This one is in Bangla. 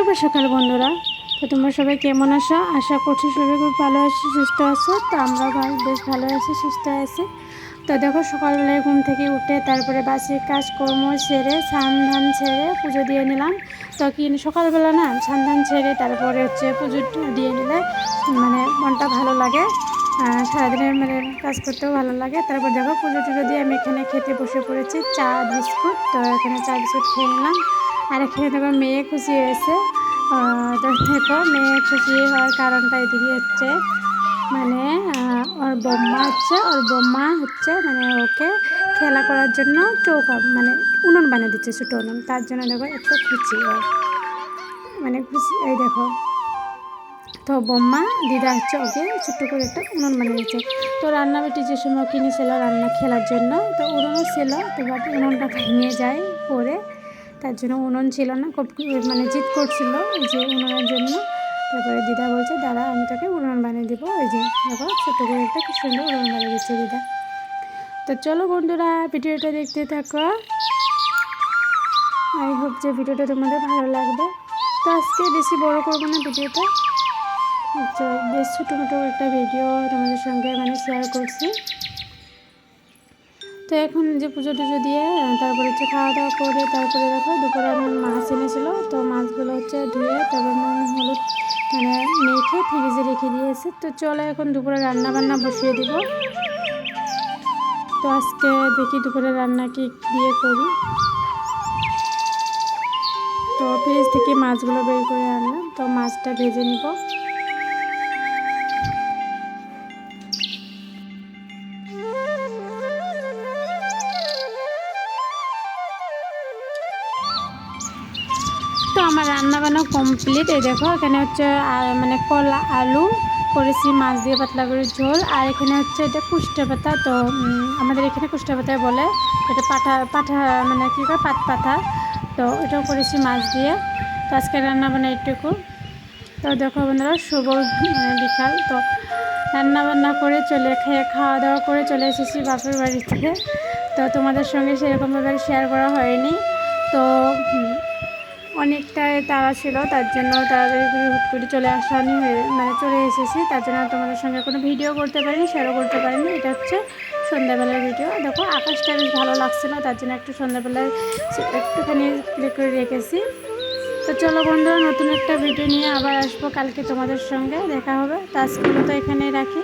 শুভ সকাল বন্ধুরা। তো তোমরা সবাই কেমন আছো? আশা করছি সবাই খুব ভালো আছো, সুস্থ আছো। তো আমরা বেশ ভালো আছি, সুস্থ আছি। তো দেখো সকালবেলায় ঘুম থেকে উঠে তারপরে বাসির কাজকর্ম সেরে স্নান ধান ছেড়ে পুজো দিয়ে নিলাম। তো কি সকালবেলা না স্নান ধান ছেড়ে তারপরে পুজো দিয়ে নিলে মানে মনটা ভালো লাগে, সারাদিনের কাজ করতেও ভালো লাগে। তারপর দেখো পুজো টুজো দিয়ে আমি এখানে খেতে বসে পড়েছি চা বিস্কুট। তো এখানে চা বিস্কুট খেয়ে নিলাম। আর এখানে দেখো মেয়ে খুশি হয়েছে। তো দেখো মেয়ে খুশি হওয়ার কারণটা এদিকে হচ্ছে মানে ওর বম্মা হচ্ছে মানে ওকে খেলা করার জন্য চৌকা মানে উনুন বানিয়ে দিচ্ছে, ছোটো উনুন। তার জন্য দেখো এত খুশি ওর, মানে খুশি। এই দেখো তো বম্মা দিদা হচ্ছে ওকে ছোট্ট করে একটা উনুন বানিয়ে দিচ্ছে। তো রান্না বেটি যে সময় কিনেছিল রান্না খেলার জন্য, তো উনুনও ছিল, তো বাট উনুনটা ভেঙে যায় পরে, তার জন্য উনুন ছিল না, খুব মানে জিদ করছিল এই যে উনুনের জন্য। তারপরে দিদা বলছে দাঁড়া আমি তোকে উনুন বানিয়ে দেবো। ওই যে দেখো ছোটো করে একটা কি সুন্দর উনুন বানিয়ে দিচ্ছে দিদা। তো চলো বন্ধুরা ভিডিওটা দেখতে থাকো। আই হোপ যে ভিডিওটা তোমাদের ভালো লাগবে। তো আজকে বেশি বড় করবো না ভিডিওটা, বেশ ছোটো মোটো একটা ভিডিও তোমাদের সঙ্গে মানে শেয়ার করছি। তো এখন যে পুজো টুজো দিয়ে তারপরে খাওয়া দাওয়া করে তারপরে দেখো দুপুরে মাছ এনেছিল। তো মাছগুলো ধুয়ে তারপর নুন হলুদ মানে মেখে ফ্রিজে রেখে দিয়েছে। তো চলো এখন দুপুরে রান্না বান্না বসিয়ে দিব। তো আজকে দেখি দুপুরে রান্না কি দিয়ে করি। তো ফ্রিজ থেকে মাছগুলো বের করে আনলাম, তো মাছটা ভেজে নিব। তো আমার রান্নাবান্না কমপ্লিট। এই দেখো এখানে মানে কলা আলু করেছি মাছ দিয়ে পাতলা করে ঝোল। আর এখানে এটা কুষ্টা পাতা। তো আমাদের এখানে কুষ্টা পাতায় বলে, এটা পাঠা মানে কী করে পাত পাতা। তো এটাও করেছি মাছ দিয়ে। তো আজকে রান্নাবান্না এইটুকু। তো দেখো বন্ধুরা শুভ বিকাল। তো রান্নাবান্না করে খাওয়া দাওয়া করে চলে এসেছি বাপের বাড়িতে। তো তোমাদের সঙ্গে সেরকমভাবে শেয়ার করা হয়নি। তো অনেকটাই তাড়া ছিল, তার জন্য তাড়াতাড়ি হুট করে চলে চলে এসেছি। তার জন্য তোমাদের সঙ্গে কোনো ভিডিও করতে পারিনি, শেয়ারও করতে পারিনি। এটা সন্ধ্যাবেলার ভিডিও। দেখো আকাশটা বেশ ভালো লাগছিল, তার জন্য একটু সন্ধ্যাবেলায় একটুখানি ক্লিক করে রেখেছি। তো চলো বন্ধুরা নতুন একটা ভিডিও নিয়ে আবার আসবো কালকে, তোমাদের সঙ্গে দেখা হবে। তো আজকের মতো এখানেই রাখি।